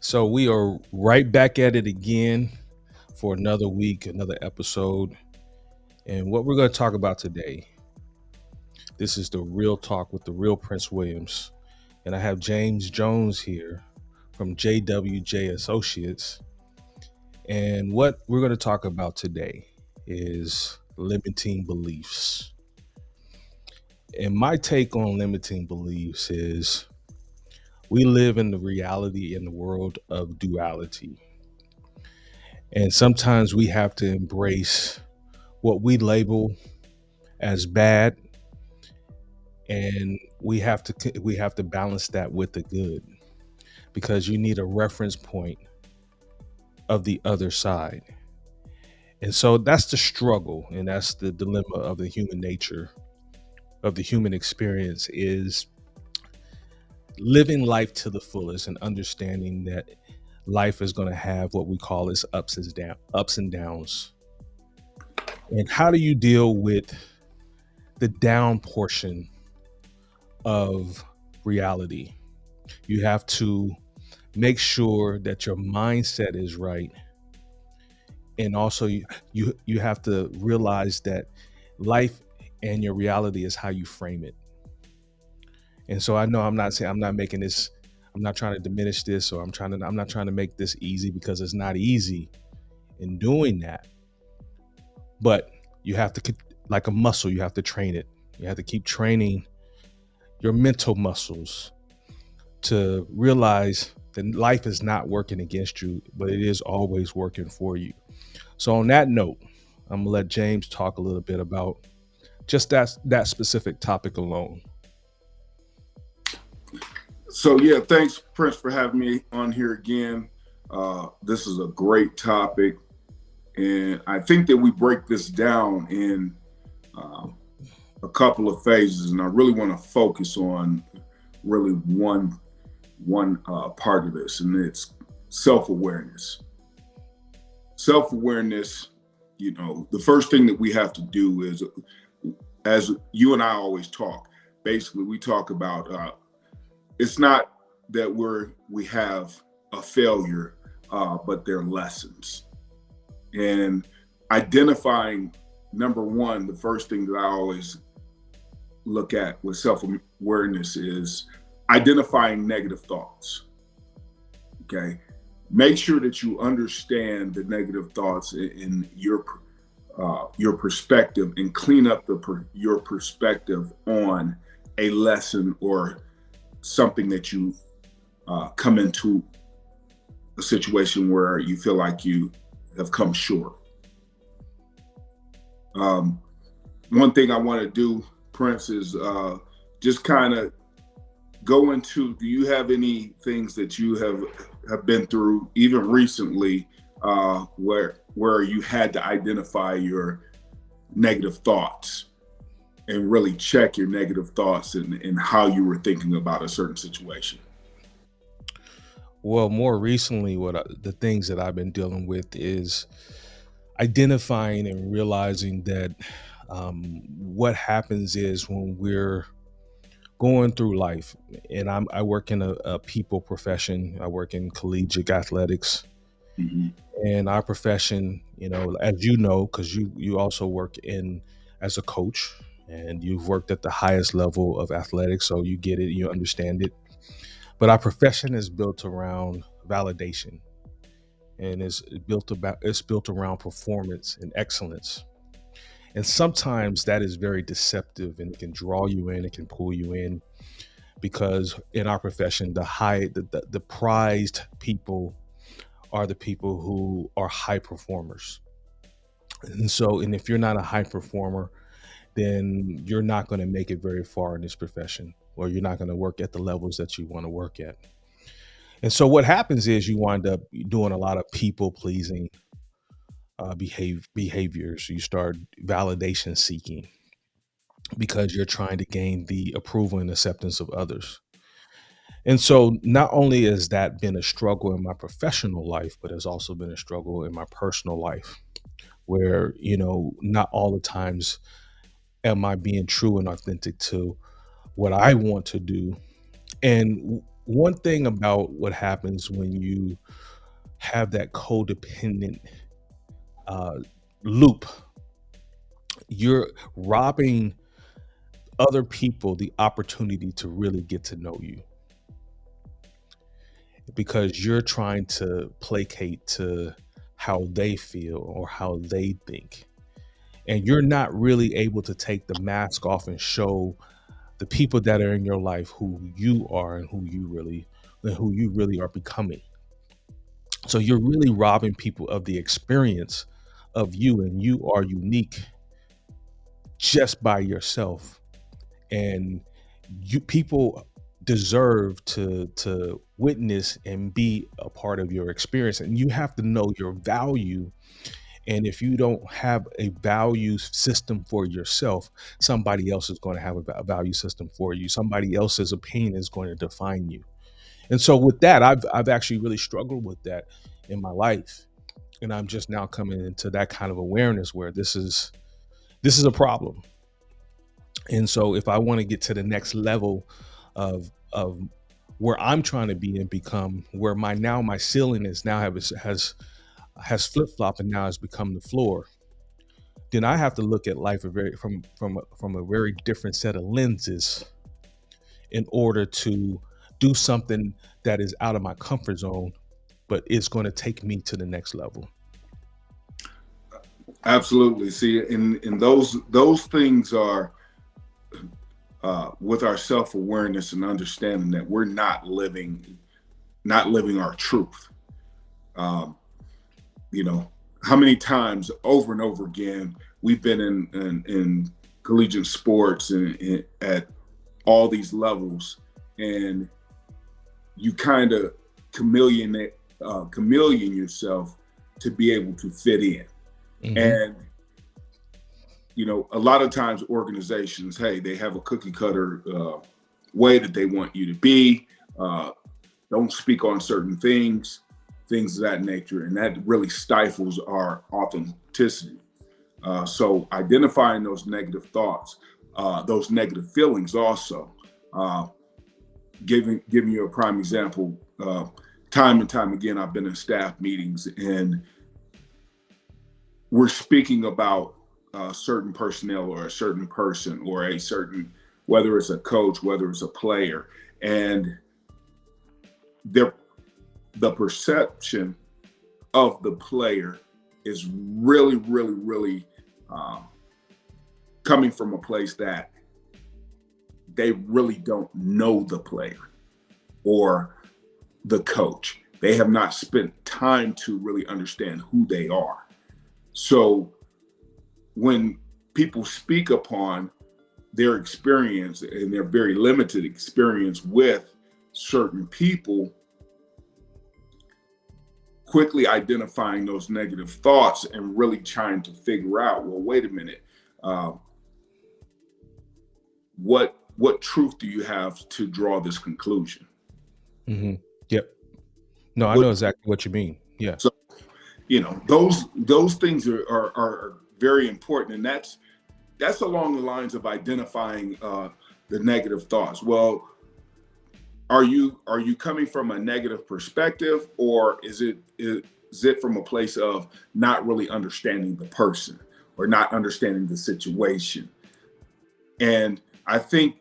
So we are right back at it again for another week, another episode. And what we're going to talk about today, this is the Real Talk with the Real Prince Williams. And I have James Jones here from JWJ Associates. And what we're going to talk about today is limiting beliefs. And my take on limiting beliefs is we live in the reality in the world of duality. And sometimes we have to embrace what we label as bad, and we have to balance that with the good, because you need a reference point of the other side. And so that's the struggle, and that's the dilemma of the human nature, of the human experience, is living life to the fullest and understanding that life is going to have what we call its ups and downs. And how do you deal with the down portion of reality? You have to make sure that your mindset is right, and also you have to realize that life and your reality is how you frame it. And so I know I'm not making this, I'm not trying to diminish this, or I'm not trying to make this easy, because it's not easy in doing that. But you have to like a muscle, you have to train it. You have to keep training your mental muscles to realize that life is not working against you, but it is always working for you. So on that note, I'm gonna let James talk a little bit about just that specific topic alone. So yeah, thanks Prince for having me on here again. This is a great topic, and I think that we break this down in uh, a couple of phases, and I really want to focus on really one part of this, and it's self awareness. Self awareness. The first thing that we have to do is, as you and I always talk, basically we talk about it's not that we have a failure, but they're lessons. And identifying, number one, the first thing that I always look at with self awareness is identifying negative thoughts. Okay, make sure that you understand the negative thoughts in your perspective, and clean up your perspective on a lesson or something that you come into a situation where you feel like you have come short. Um, One thing I want to do, Prince, is just kind of go into, do you have any things that you have been through, even recently, where you had to identify your negative thoughts and really check your negative thoughts and how you were thinking about a certain situation? Well, more recently, the things that I've been dealing with is identifying and realizing that what happens is when we're going through life, and I work in a people profession. I work in collegiate athletics, Mm-hmm. and our profession, as you know, because you also work in as a coach, and you've worked at the highest level of athletics, so you get it, you understand it. But our profession is built around validation, and it's built around performance and excellence. And sometimes that is very deceptive, and it can draw you in, it can pull you in, because in our profession, the prized people are the people who are high performers. And if you're not a high performer, then you're not going to make it very far in this profession, or you're not going to work at the levels that you want to work at. And so what happens is you wind up doing a lot of people pleasing behaviors. You start validation seeking, because you're trying to gain the approval and acceptance of others. And so not only has that been a struggle in my professional life, but it's also been a struggle in my personal life, where, not all the times am I being true and authentic to what I want to do. And one thing about what happens when you have that codependent uh, loop, you're robbing other people the opportunity to really get to know you because you're trying to placate to how they feel or how they think. And you're not really able to take the mask off and show the people that are in your life who you are and who you really are becoming. So you're really robbing people of the experience of you, and you are unique just by yourself. And you people deserve to witness and be a part of your experience, and you have to know your value. And if you don't have a value system for yourself, somebody else is going to have a value system for you. Somebody else's opinion is going to define you. And so with that, I've actually really struggled with that in my life. And I'm just now coming into that kind of awareness where this is a problem. And so if I want to get to the next level of where I'm trying to be and become, where my ceiling is now has flip-flopped and now has become the floor, then I have to look at life from a very different set of lenses in order to do something that is out of my comfort zone, but it's going to take me to the next level. Absolutely. See, and those things are with our self-awareness and understanding that we're not living our truth. Um, you know, how many times over and over again we've been in collegiate sports and at all these levels, and you kind of chameleon yourself to be able to fit in. Hmm. And a lot of times organizations, hey, they have a cookie cutter way that they want you to be. Uh, don't speak on certain things of that nature, and that really stifles our authenticity. So identifying those negative thoughts, those negative feelings, also uh, giving you a prime example. Time and time again, I've been in staff meetings, and we're speaking about a certain personnel or a certain person or a certain, whether it's a coach, whether it's a player, and their the perception of the player is really, really, really um, coming from a place that they really don't know the player or the coach. They have not spent time to really understand who they are. So when people speak upon their experience and their very limited experience with certain people, quickly identifying those negative thoughts and really trying to figure out, well, wait a minute, uh, what truth do you have to draw this conclusion? Hmm. Yep. No, I What know exactly what you mean. Yeah. so those things are very important, and that's along the lines of identifying the negative thoughts. Well, are you coming from a negative perspective, or is it from a place of not really understanding the person or not understanding the situation? And I think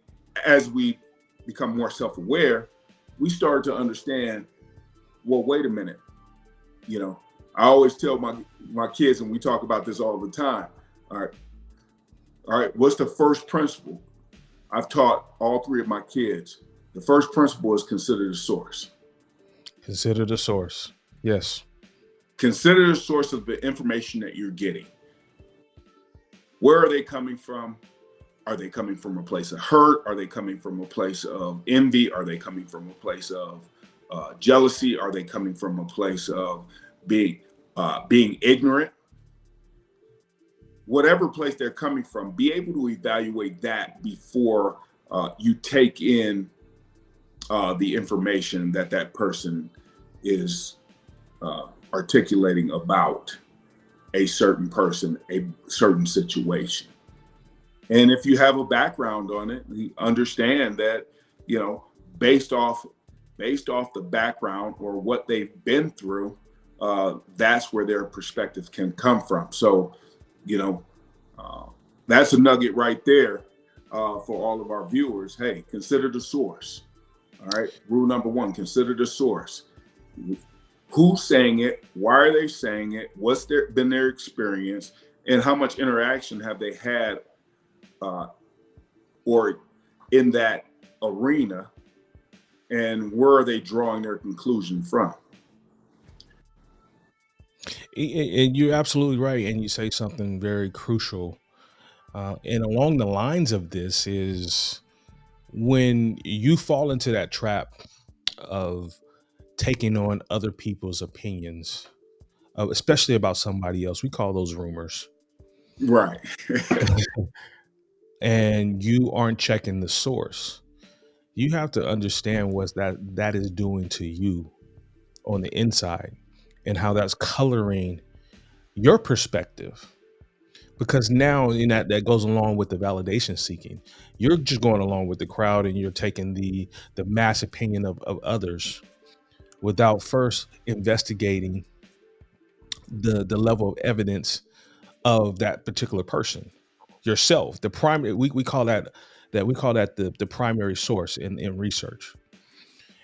as we become more self-aware, we start to understand, well, wait a minute, you know, I always tell my kids, and we talk about this all the time. All right, all right, what's the first principle? I've taught all three of my kids. The first principle is consider the source. Consider the source. Yes. Consider the source of the information that you're getting. Where are they coming from? Are they coming from a place of hurt? Are they coming from a place of envy? Are they coming from a place of jealousy? Are they coming from a place of being ignorant? Whatever place they're coming from, be able to evaluate that before you take in the information that that person is articulating about a certain person, a certain situation. And if you have a background on it, you understand that, based off based off the background or what they've been through, that's where their perspective can come from. So, you know, uh, that's a nugget right there for all of our viewers. Hey, consider the source. All right. Rule number one, consider the source. Who's saying it? Why are they saying it? What's been their experience? And how much interaction have they had uh, or in that arena? And where are they drawing their conclusion from? And you're absolutely right. And you say something very crucial. And along the lines of this is when you fall into that trap of taking on other people's opinions, especially about somebody else, we call those rumors, Right. and you aren't checking the source. You have to understand what that is doing to you on the inside and how that's coloring your perspective. Because now in that goes along with the validation seeking. You're just going along with the crowd and you're taking the mass opinion of others without first investigating the level of evidence of that particular person yourself. The primary, we call that the primary source in research.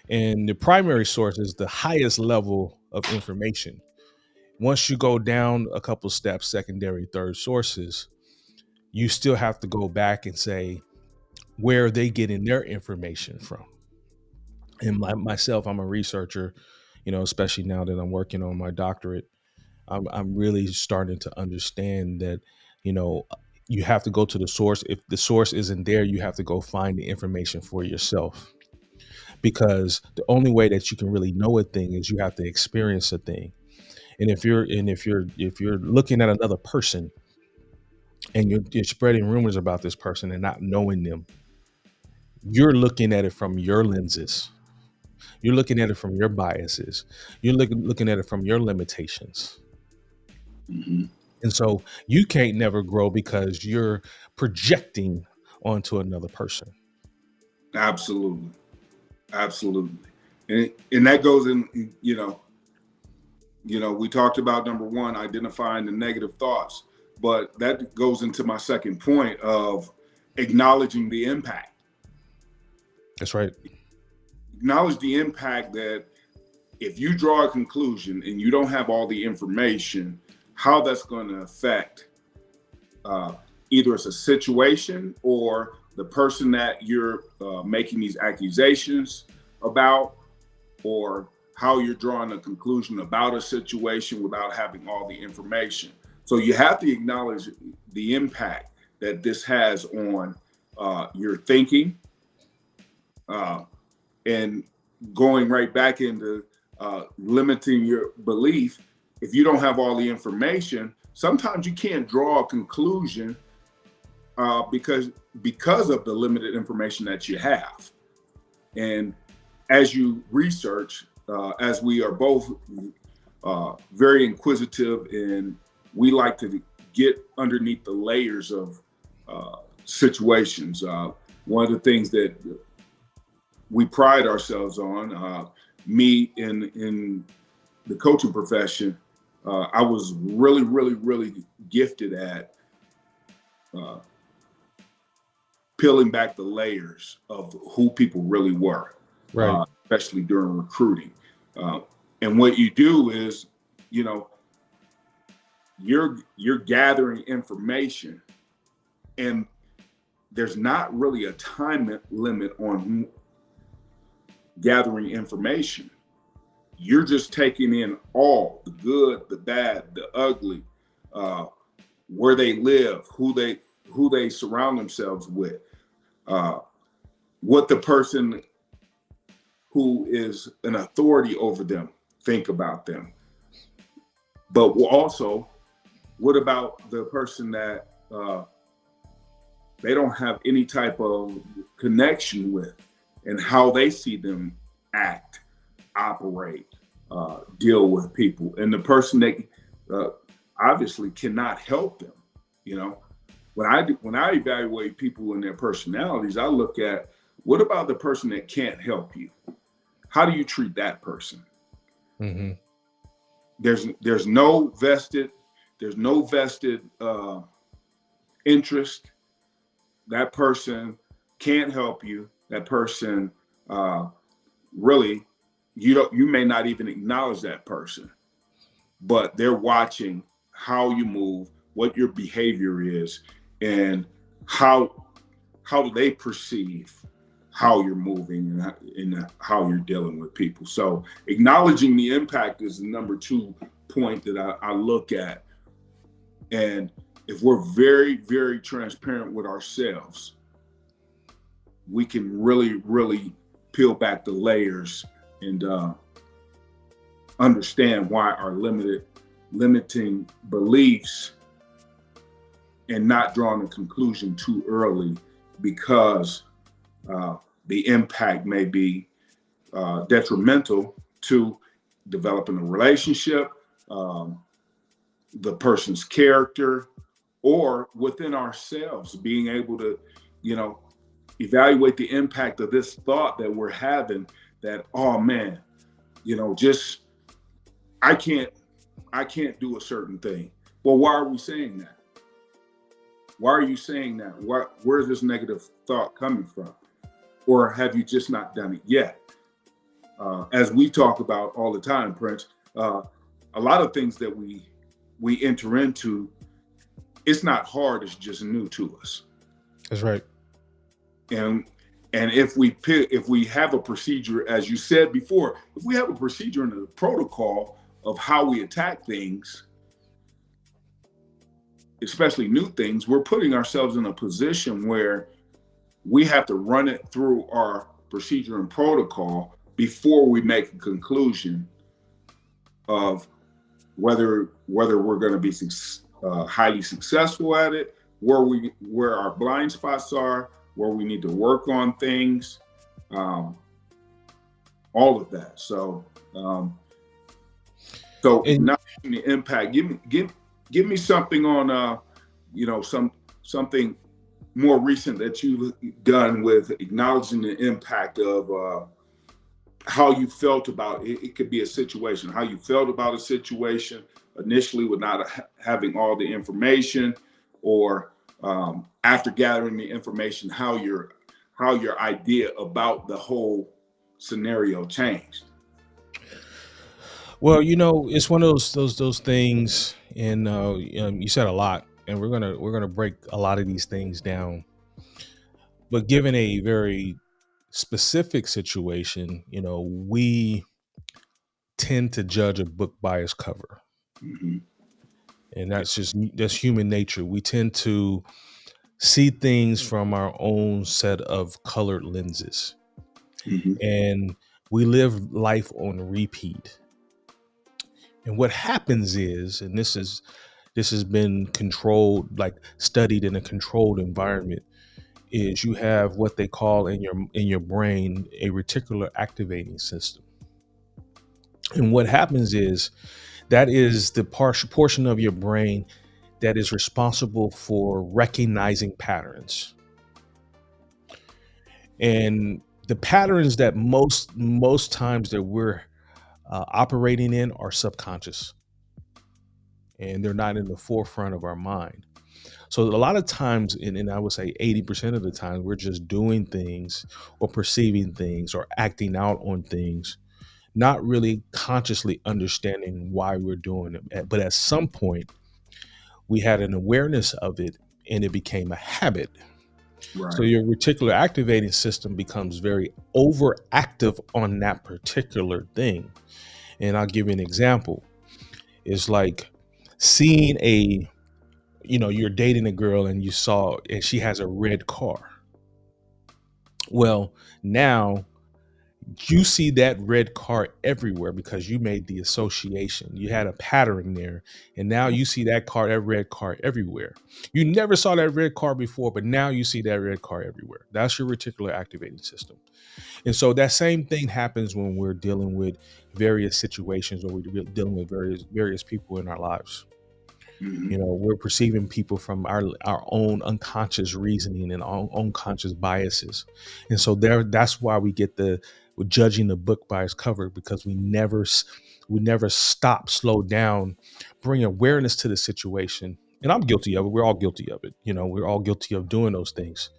And the primary source is the highest level of information. Once you go down a couple steps, secondary, third sources, you still have to go back and say, where are they getting their information from? And myself, I'm a researcher, especially now that I'm working on my doctorate. I'm really starting to understand that, you know, you have to go to the source. If the source isn't there, you have to go find the information for yourself. Because the only way that you can really know a thing is you have to experience a thing. And if you're looking at another person and you're spreading rumors about this person and not knowing them, you're looking at it from your lenses. You're looking at it from your biases. You're looking at it from your limitations. Hmm. And so you can't never grow because you're projecting onto another person. Absolutely. Absolutely. And that goes in, we talked about number one, identifying the negative thoughts, but that goes into my second point of acknowledging the impact. That's right. Acknowledge the impact that if you draw a conclusion and you don't have all the information, how that's going to affect uh, either it's a situation or the person that you're making these accusations about, or how you're drawing a conclusion about a situation without having all the information. So you have to acknowledge the impact that this has on your thinking, and going right back into limiting your belief. If you don't have all the information, sometimes you can't draw a conclusion because of the limited information that you have. And as you research, as we are both very inquisitive and we like to get underneath the layers of situations, one of the things that we pride ourselves on, me in the coaching profession, I was really, really, really gifted at peeling back the layers of who people really were, Right. especially during recruiting. Uh, and what you do is, you know, you're gathering information, and there's not really a time limit on gathering information. You're just taking in all the good, the bad, the ugly, where they live, who they surround themselves with, what the person who is an authority over them think about them. But also, what about the person that they don't have any type of connection with, and how they see them act, operate, deal with people, and the person that obviously cannot help them. You know, when I evaluate people and their personalities, I look at what about the person that can't help you. how do you treat that person? Mm-hmm. There's no vested interest. That person can't help you. That person really, you may not even acknowledge that person, but they're watching how you move, what your behavior is, and how do they perceive how you're moving and how you're dealing with people. So acknowledging the impact is the number 2 point that I look at. And if we're very, very transparent with ourselves, we can really, really peel back the layers and understand why our limiting beliefs, and not drawing a conclusion too early, because the impact may be detrimental to developing a relationship, the person's character, or within ourselves, being able to, evaluate the impact of this thought that we're having, that, oh man, just I can't do a certain thing. Well, why are we saying that? Why are you saying that? Where's this negative thought coming from? Or have you just not done it yet? As we talk about all the time, Prince, a lot of things that we enter into, it's not hard, it's just new to us. That's right. And if we have a procedure, as you said before, if we have a procedure and a protocol of how we attack things, especially new things, we're putting ourselves in a position where we have to run it through our procedure and protocol before we make a conclusion of whether we're going to be highly successful at it, where our blind spots are, where we need to work on things, all of that. So not the impact. Give me something on something more recent that you've done with acknowledging the impact of how you felt about it. It could be a situation, how you felt about a situation initially with not having all the information, or after gathering the information, how your idea about the whole scenario changed. Well, it's one of those things, and you said a lot, and we're gonna break a lot of these things down. But given a very specific situation, we tend to judge a book by its cover, Mm-hmm. and that's human nature. We tend to see things from our own set of colored lenses, Mm-hmm. and we live life on repeat. And what happens is, and this has been controlled, like studied in a controlled environment, is you have what they call in your brain a reticular activating system. And what happens is that is the portion of your brain that is responsible for recognizing patterns. And the patterns that most times that we're operating in are subconscious, and they're not in the forefront of our mind. So a lot of times, and I would say 80% of the time, we're just doing things or perceiving things or acting out on things, not really consciously understanding why we're doing it. But at some point, we had an awareness of it, and it became a habit. Right. So your reticular activating system becomes very overactive on that particular thing. And I'll give you an example. It's like seeing you're dating a girl and and she has a red car. Well, now you see that red car everywhere because you made the association. You had a pattern there, and now you see that red car everywhere. You never saw that red car before, but now you see that red car everywhere. That's your reticular activating system. And so that same thing happens when we're dealing with various situations, or we're dealing with various people in our lives. Mm-hmm. We're perceiving people from our own unconscious reasoning and unconscious biases. And so that's why we get We're judging the book by its cover because we never stop, slow down, bring awareness to the situation. And I'm guilty of it. We're all guilty of it. We're all guilty of doing those things.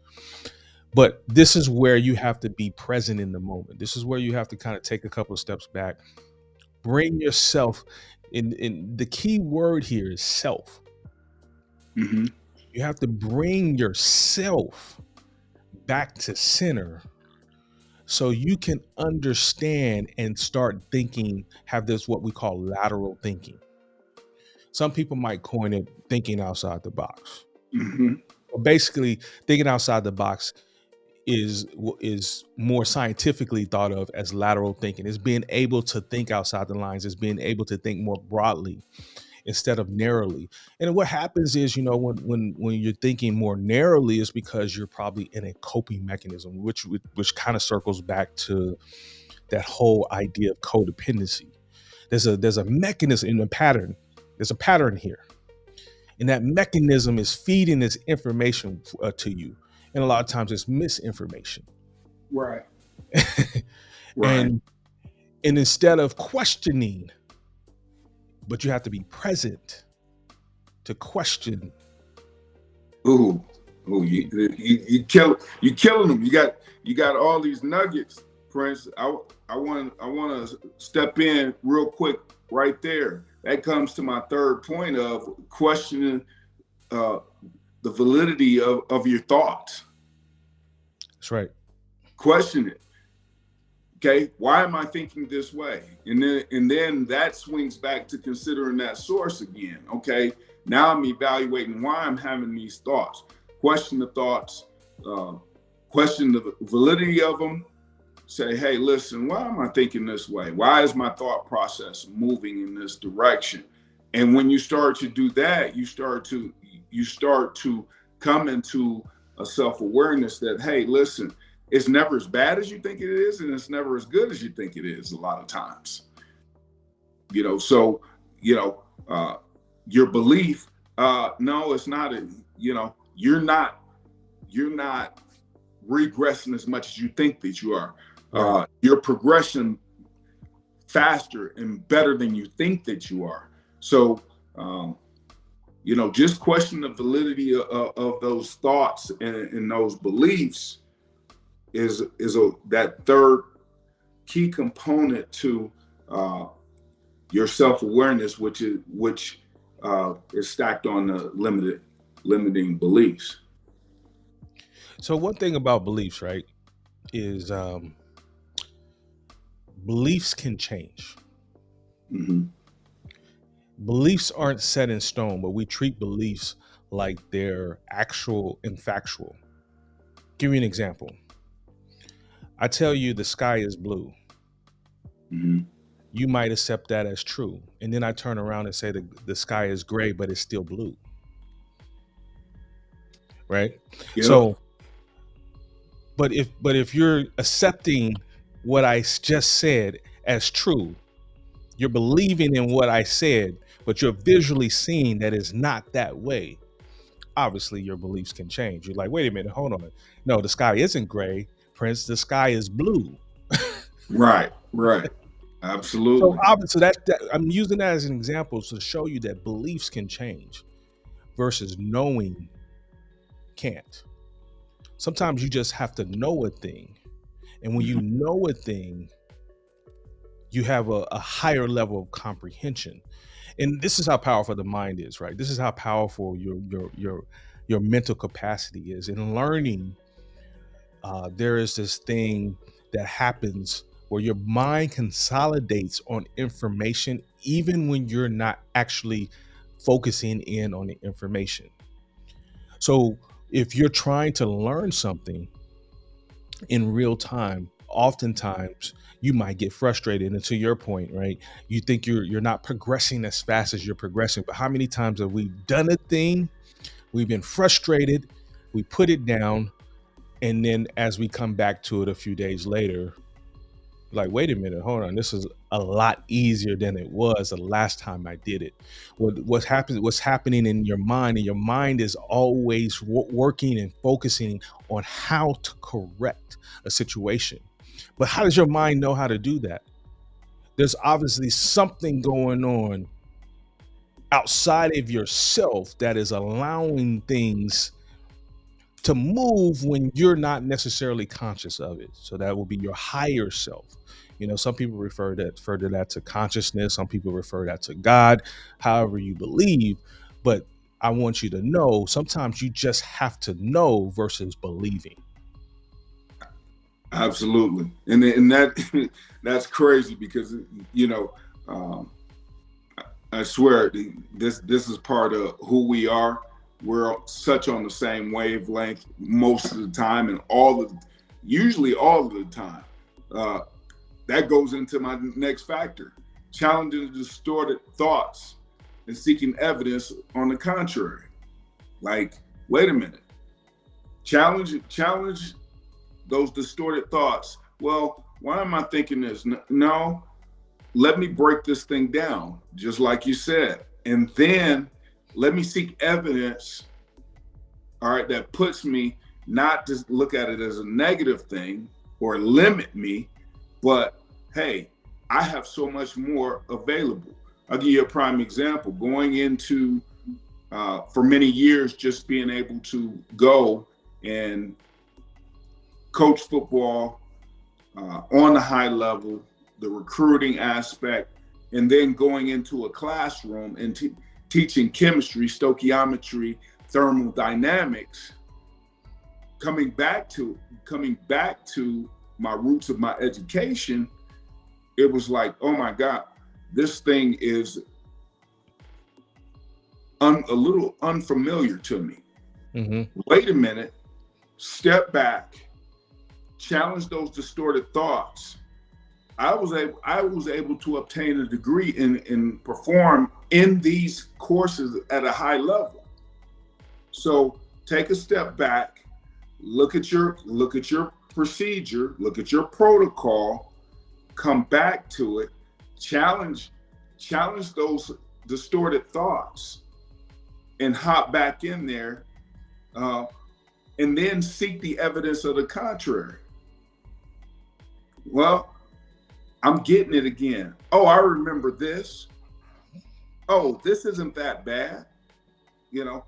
But this is where you have to be present in the moment. This is where you have to kind of take a couple of steps back, bring yourself in the key word here is self. Mm-hmm. You have to bring yourself back to center so you can understand and start thinking, have this what we call lateral thinking. Some people might coin it thinking outside the box. Mm-hmm. But basically, thinking outside the box is more scientifically thought of as lateral thinking. It's being able to think outside the lines. It's being able to think more broadly instead of narrowly. And what happens is, when you're thinking more narrowly, is because you're probably in a coping mechanism, which kind of circles back to that whole idea of codependency. There's a mechanism in the pattern. There's a pattern here, and that mechanism is feeding this information to you. And a lot of times it's misinformation. Right. And instead of questioning, but you have to be present to question. You killing them. You got all these nuggets, Prince. I want to step in real quick right there. That comes to my third point of questioning the validity of your thoughts. That's right. Question it. Okay, why am I thinking this way? And then that swings back to considering that source again. Okay, now I'm evaluating why I'm having these thoughts. Question the thoughts, question the validity of them. Say, hey, listen, why am I thinking this way? Why is my thought process moving in this direction? And when you start to do that, you start to come into a self-awareness that, hey, listen, it's never as bad as you think it is, and it's never as good as you think it is a lot of times. So, your belief, no, it's not, you're not regressing as much as you think that you are. You're progressing faster and better than you think that you are. So, just question the validity of those thoughts and those beliefs is that third key component to your self-awareness, which is stacked on the limiting beliefs. So one thing about beliefs, right, is beliefs can change. Mm-hmm. Beliefs aren't set in stone, but we treat beliefs like they're actual and factual. Give you an example. I tell you the sky is blue. Mm-hmm. You might accept that as true. And then I turn around and say the sky is gray, but it's still blue. Right? Yep. So, but if you're accepting what I just said as true, you're believing in what I said, but you're visually seeing that it's not that way. Obviously, your beliefs can change. You're like, wait a minute, hold on. No, the sky isn't gray, Prince. The sky is blue. Right. Absolutely. So obviously, that I'm using that as an example to show you that beliefs can change versus knowing can't. Sometimes you just have to know a thing. And when you know a thing, you have a higher level of comprehension. And this is how powerful the mind is, right? This is how powerful your mental capacity is. In learning, there is this thing that happens where your mind consolidates on information even when you're not actually focusing in on the information. So if you're trying to learn something in real time, oftentimes you might get frustrated. And to your point, right, you think you're not progressing as fast as you're progressing. But how many times have we done a thing, we've been frustrated, we put it down, and then as we come back to it a few days later, like, wait a minute, hold on, this is a lot easier than it was the last time I did it. What's happening in your mind, and your mind is always working and focusing on how to correct a situation. But how does your mind know how to do that? There's obviously something going on outside of yourself that is allowing things to move when you're not necessarily conscious of it. So that will be your higher self. You know, some people refer to that to consciousness. Some people refer that to God, however you believe. But I want you to know sometimes you just have to know versus believing. Absolutely. And that that's crazy because, you know, um, I swear this is part of who we are. We're such on the same wavelength most of the time, and usually all of the time. Uh, that goes into my next factor: challenging distorted thoughts and seeking evidence on the contrary. Like, wait a minute, challenge those distorted thoughts. Well, why am I thinking this? No, let me break this thing down, just like you said. And then let me seek evidence, all right, that puts me not to look at it as a negative thing or limit me, but hey, I have so much more available. I'll give you a prime example. Going into, for many years, just being able to go and coach football on the high level, the recruiting aspect, and then going into a classroom and teaching chemistry, stoichiometry, thermodynamics, coming back to my roots of my education, it was like, oh my God, this thing is a little unfamiliar to me. Mm-hmm. Wait a minute, step back, challenge those distorted thoughts. I was able to obtain a degree and perform in these courses at a high level. So take a step back, look at your procedure, look at your protocol, come back to it, challenge those distorted thoughts, and hop back in there, and then seek the evidence of the contrary. Well, I'm getting it again. Oh, I remember this. Oh, this isn't that bad, you know.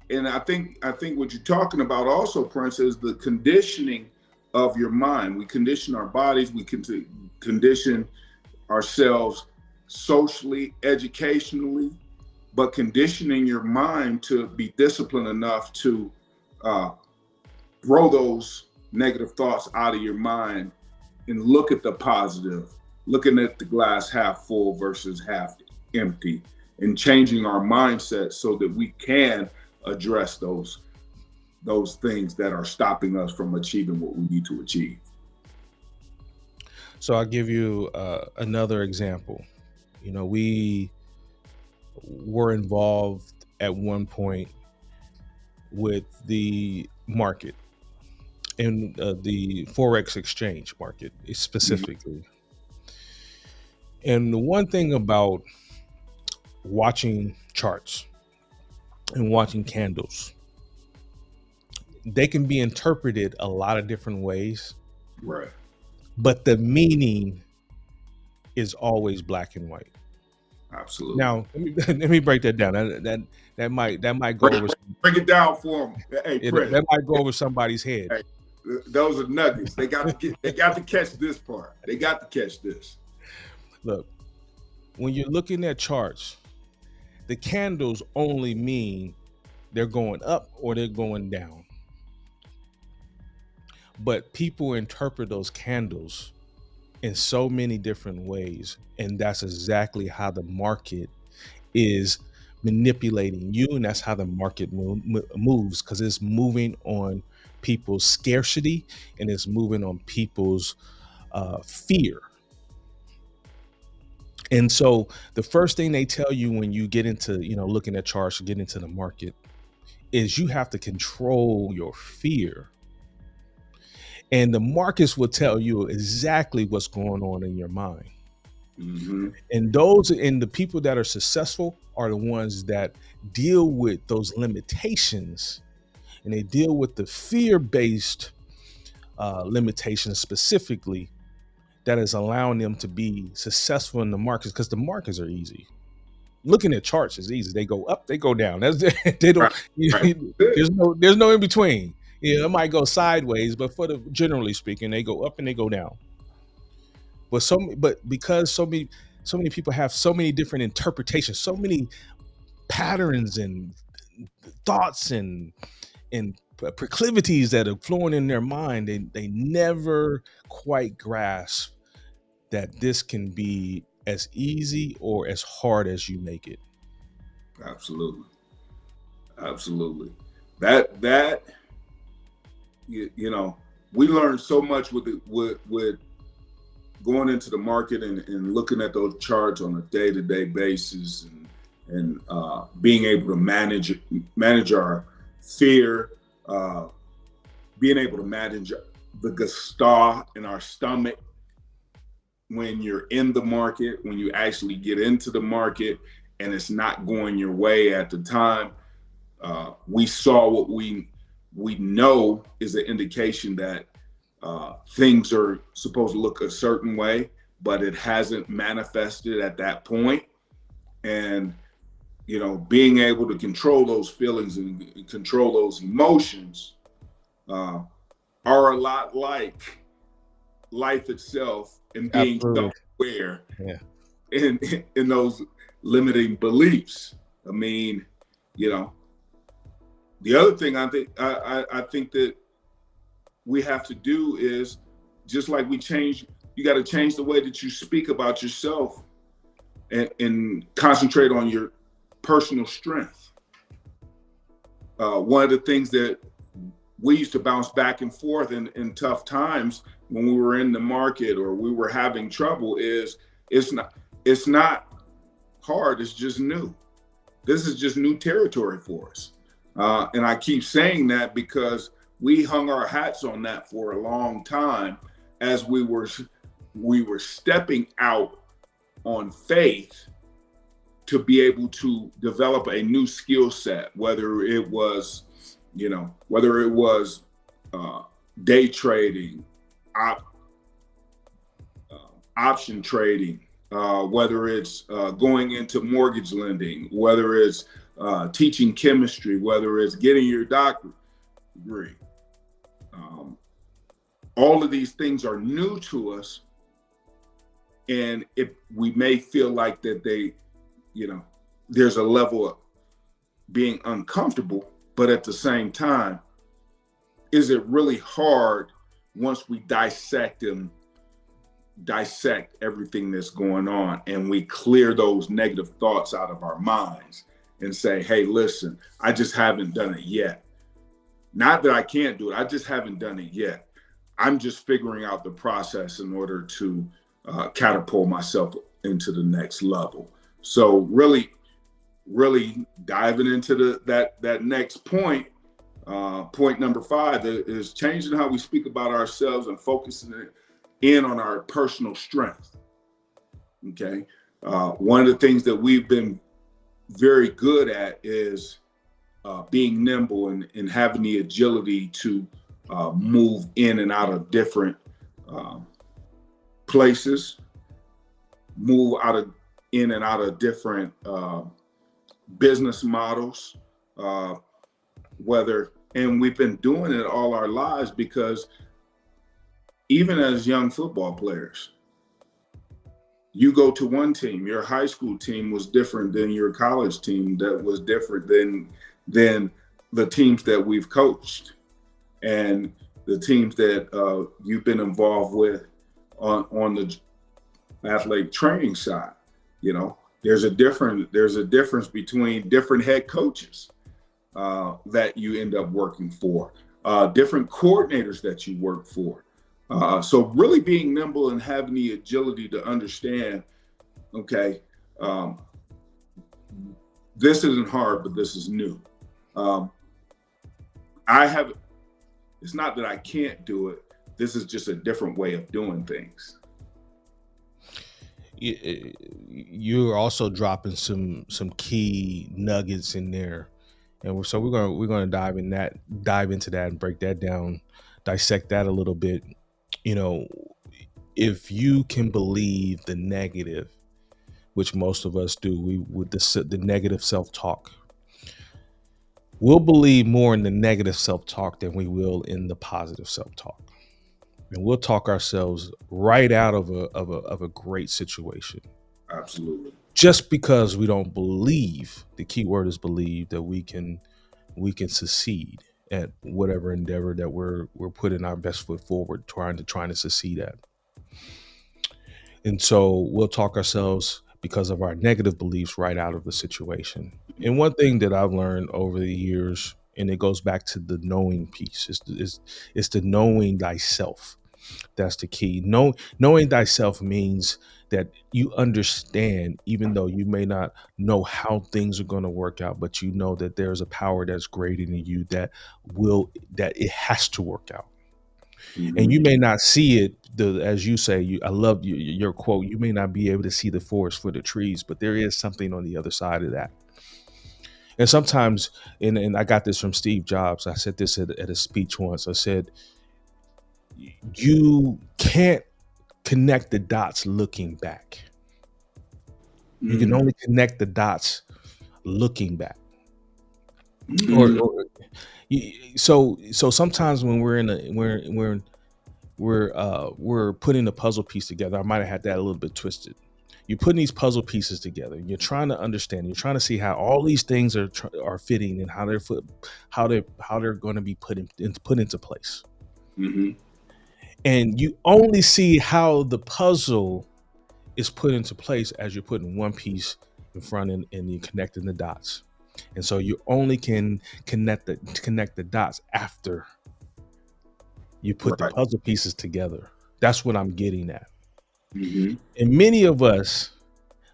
And I think what you're talking about also, Prince, is the conditioning of your mind. We condition our bodies, we condition ourselves socially, educationally, but conditioning your mind to be disciplined enough to throw those negative thoughts out of your mind and look at the positive, looking at the glass half full versus half empty, and changing our mindset so that we can address those things that are stopping us from achieving what we need to achieve. So I'll give you another example. You know, we were involved at one point with the market in the Forex exchange market specifically. And the one thing about watching charts and watching candles, they can be interpreted a lot of different ways. Right. But the meaning is always black and white. Absolutely. Now, let me break that down. That might go over. Break it down for them. Hey, that might go over somebody's head. Hey, those are nuggets. They got to catch this part. They got to catch this. Look, when you're looking at charts, the candles only mean they're going up or they're going down. But people interpret those candles in so many different ways, and that's exactly how the market is manipulating you, and that's how the market moves, because it's moving on people's scarcity and it's moving on people's fear. And so the first thing they tell you when you get into, you know, looking at charts, get into the market, is you have to control your fear. And the markets will tell you exactly what's going on in your mind. Mm-hmm. And the people that are successful are the ones that deal with those limitations, and they deal with the fear-based limitations specifically that is allowing them to be successful in the markets, because the markets are easy. Looking at charts is easy. They go up, they go down. That's they don't. Right. Right. There's no in between. It might go sideways, but generally speaking, they go up and they go down. But because so many people have so many different interpretations, so many patterns and thoughts and proclivities that are flowing in their mind, they never quite grasp that this can be as easy or as hard as you make it. Absolutely. Absolutely. That you know, we learned so much with going into the market and looking at those charts on a day-to-day basis, and being able to manage our fear, being able to manage the gestalt in our stomach when you're in the market, when you actually get into the market and it's not going your way at the time. We saw what we know is an indication that things are supposed to look a certain way, but it hasn't manifested at that point. And, you know, being able to control those feelings and control those emotions are a lot like life itself, and being self-aware in those limiting beliefs. I mean, you know, the other thing I think that we have to do is, just like you got to change the way that you speak about yourself, and concentrate on your personal strength. One of the things that we used to bounce back and forth in tough times when we were in the market or we were having trouble is, it's not hard, it's just new. This is just new territory for us. And I keep saying that because we hung our hats on that for a long time as we were stepping out on faith to be able to develop a new skill set, whether it was day trading, option trading, whether it's going into mortgage lending, whether it's teaching chemistry, whether it's getting your doctorate degree. All of these things are new to us, and if we may feel like that there's a level of being uncomfortable, but at the same time, is it really hard once we dissect everything that's going on, and we clear those negative thoughts out of our minds and say, hey, listen, I just haven't done it yet. Not that I can't do it, I just haven't done it yet. I'm just figuring out the process in order to catapult myself into the next level. So really diving into that next point, point number 5 is changing how we speak about ourselves and focusing in on our personal strength. Okay. One of the things that we've been very good at is being nimble and having the agility to move in and out of different places, in and out of different business models, and we've been doing it all our lives, because even as young football players, you go to one team, your high school team was different than your college team, that was different than the teams that we've coached and the teams that you've been involved with on the athletic training side. You know, there's a difference between different head coaches that you end up working for, different coordinators that you work for. So really being nimble and having the agility to understand, okay, this isn't hard, but this is new. It's not that I can't do it. This is just a different way of doing things. You're also dropping some key nuggets in there, and so we're gonna dive into that and break that down dissect that a little bit. You know, if you can believe the negative, which most of us do, we with the negative self-talk, we'll believe more in the negative self-talk than we will in the positive self-talk. And we'll talk ourselves right out of a great situation Absolutely. just because we don't believe, the key word is believe, that we can succeed at whatever endeavor that we're putting our best foot forward trying to succeed at. And so we'll talk ourselves, because of our negative beliefs, right out of the situation. And one thing that I've learned over the years, and it goes back to the knowing piece, is the knowing thyself. That's the key. Knowing thyself means that you understand, even though you may not know how things are going to work out, but you know that there's a power that's greater than you that it has to work out. And Mm-hmm. you may not see it, as you say, I love your quote, you may not be able to see the forest for the trees, but there is something on the other side of that. And sometimes, and I got this from Steve Jobs, I said this at a speech once. I said, you can't connect the dots looking back. You can Mm-hmm. only connect the dots looking back. Mm-hmm. Or so sometimes when we're putting a puzzle piece together. I might have had that a little bit twisted. You're putting these puzzle pieces together. You're trying to understand. You're trying to see how all these things are fitting, and how they're going to be put into place. Mm-hmm. And you only see how the puzzle is put into place as you're putting one piece in front, and you're connecting the dots. And so you only can connect the dots after you put the Right. puzzle pieces together. That's what I'm getting at. Mm-hmm. And many of us,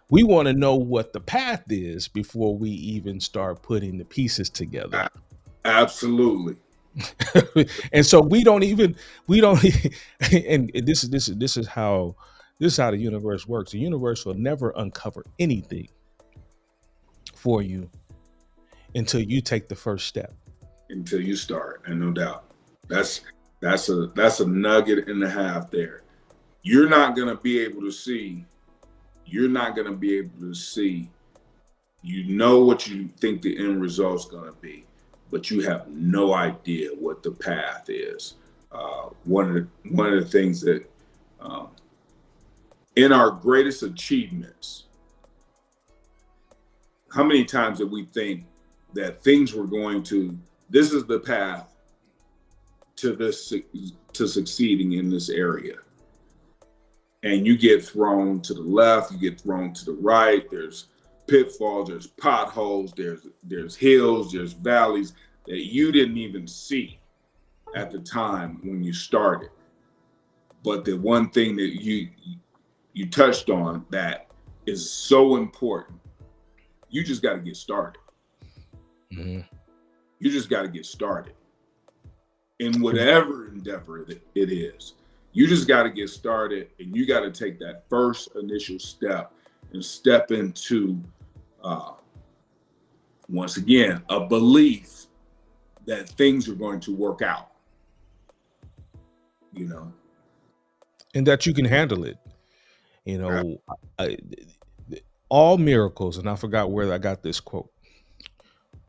we want to know what the path is before we even start putting the pieces together. Absolutely. And so we don't and this is how the universe works. The universe will never uncover anything for you until you take the first step. Until you start, and no doubt. That's that's a nugget and a half there. You're not gonna be able to see. You're not gonna be able to see. You know what you think the end result's gonna be, but you have no idea what the path is. One of the things that um, in our greatest achievements, how many times did we think that things were going to? This is the path to this to succeeding in this area, and you get thrown to the left, you get thrown to the right. There's pitfalls, there's potholes, there's hills, there's valleys that you didn't even see at the time when you started. But the one thing that you touched on that is so important, you just got to get started. Mhm. You just got to get started in whatever endeavor it is. You just got to get started, and you got to take that first initial step and step into, uh, once again, a belief that things are going to work out. You know. And that you can handle it. You know, I, all miracles, and I forgot where I got this quote.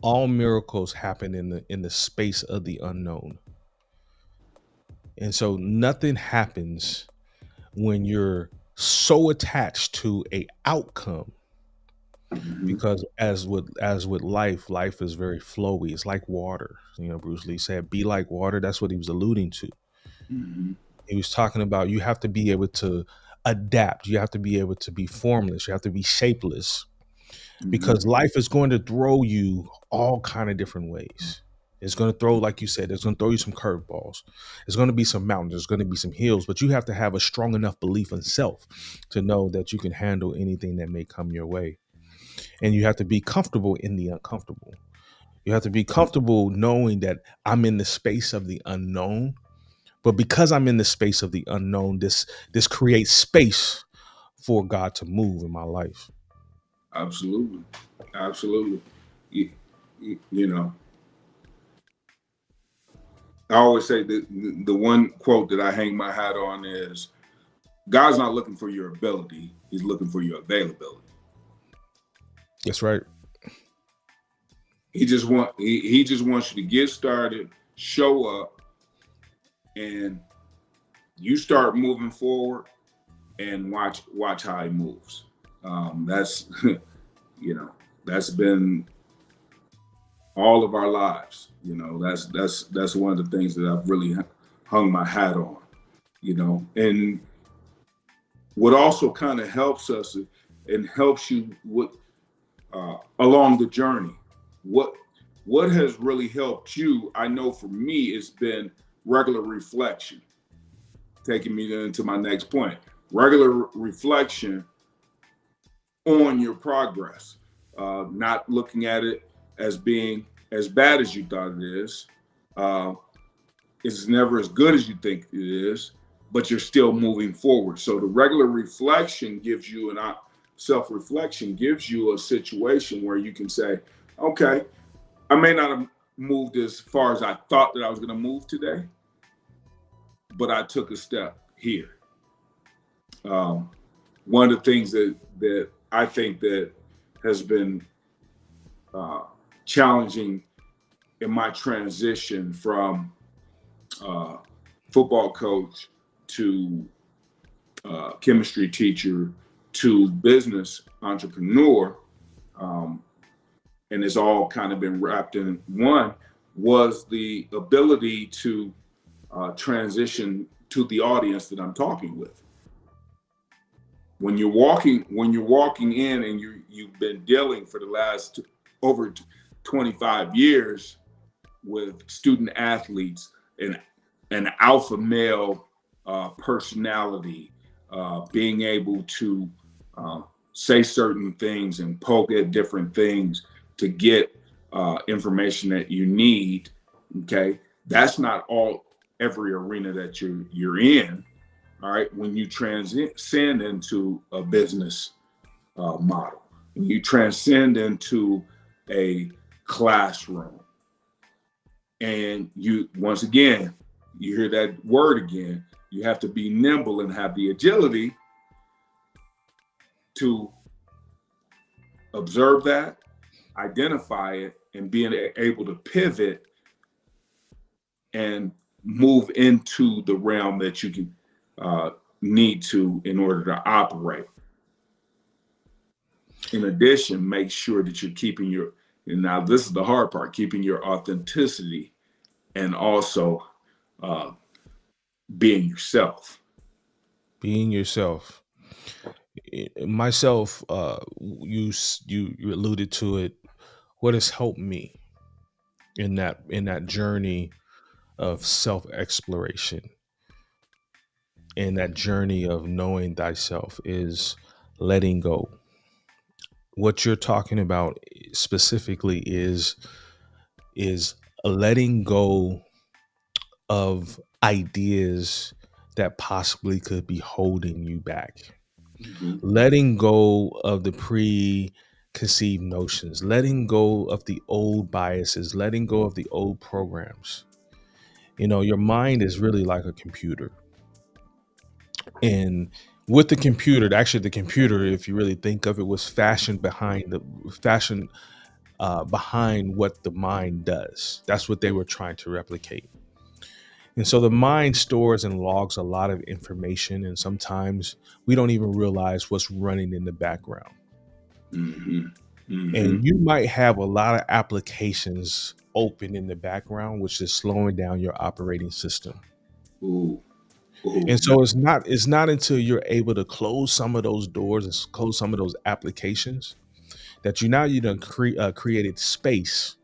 All miracles happen in the space of the unknown. And so nothing happens when you're so attached to a outcome, Mm-hmm. because as with life is very flowy. It's like water. Bruce Lee said, be like water. That's what he was alluding to. Mm-hmm. He was talking about, you have to be able to adapt. You have to be able to be formless. You have to be shapeless, Mm-hmm. because life is going to throw you all kind of different ways. It's going to throw, like you said, it's going to throw you some curveballs. There's going to be some mountains. There's going to be some hills, but you have to have a strong enough belief in self to know that you can handle anything that may come your way. And you have to be comfortable in the uncomfortable. You have to be comfortable knowing that I'm in the space of the unknown. But because I'm in the space of the unknown, this creates space for God to move in my life. Absolutely, absolutely. You, you know, I always say that the one quote that I hang my hat on is God's not looking for your ability, he's looking for your availability. That's right. He just wants you to get started, show up, and you start moving forward and watch how he moves. That's that's been all of our lives. That's one of the things that I've really hung my hat on. And what also kind of helps us and helps you with along the journey. What has really helped you? I know for me, it's been regular reflection. Taking me into my next point, regular reflection on your progress, not looking at it as being as bad as you thought it is. Uh, it's never as good as you think it is, but you're still moving forward. So the regular reflection gives you self-reflection gives you a situation where you can say, okay, I may not have moved as far as I thought that I was going to move today, but I took a step here. One of the things that I think that has been challenging in my transition from football coach to chemistry teacher to business entrepreneur, and it's all kind of been wrapped in one, was the ability to transition to the audience that I'm talking with. When you're walking in and you've been dealing for the last over 25 years with student athletes and an alpha male personality, being able to say certain things and poke at different things to get information that you need. Okay, that's not every arena that you're in. All right, when you transcend into a business model, when you transcend into a classroom, and you once again you hear that word again, you have to be nimble and have the agility to observe that, identify it, and being able to pivot and move into the realm that you can need to in order to operate. In addition, make sure that you're keeping and now this is the hard part, keeping your authenticity and also being yourself. Being yourself. Myself, you alluded to it. What has helped me in that journey of self exploration, in that journey of knowing thyself, is letting go. What you're talking about specifically is letting go of ideas that possibly could be holding you back. Mm-hmm. Letting go of the preconceived notions, letting go of the old biases, letting go of the old programs. Your mind is really like a computer. And with the computer, actually the computer, if you really think of it, was fashioned behind what the mind does. That's what they were trying to replicate. And so the mind stores and logs a lot of information, and sometimes we don't even realize what's running in the background. Mm-hmm. Mm-hmm. And you might have a lot of applications open in the background, which is slowing down your operating system. Ooh. Ooh. And so it's not until you're able to close some of those doors and close some of those applications that you done created space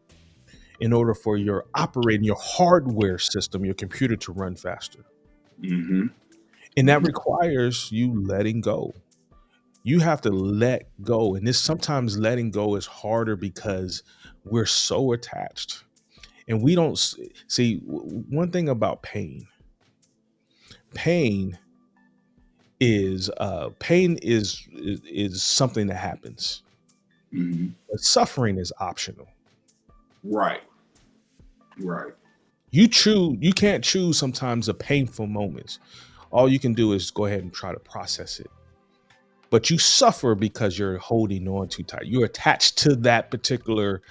in order for your hardware system, your computer, to run faster. Mm-hmm. And that requires you letting go. You have to let go. And sometimes letting go is harder because we're so attached. And we don't see one thing about pain. Pain is something that happens. Mm-hmm. But suffering is optional. Right. You can't choose sometimes the painful moments. All you can do is go ahead and try to process it. But you suffer because you're holding on too tight. You're attached to that particular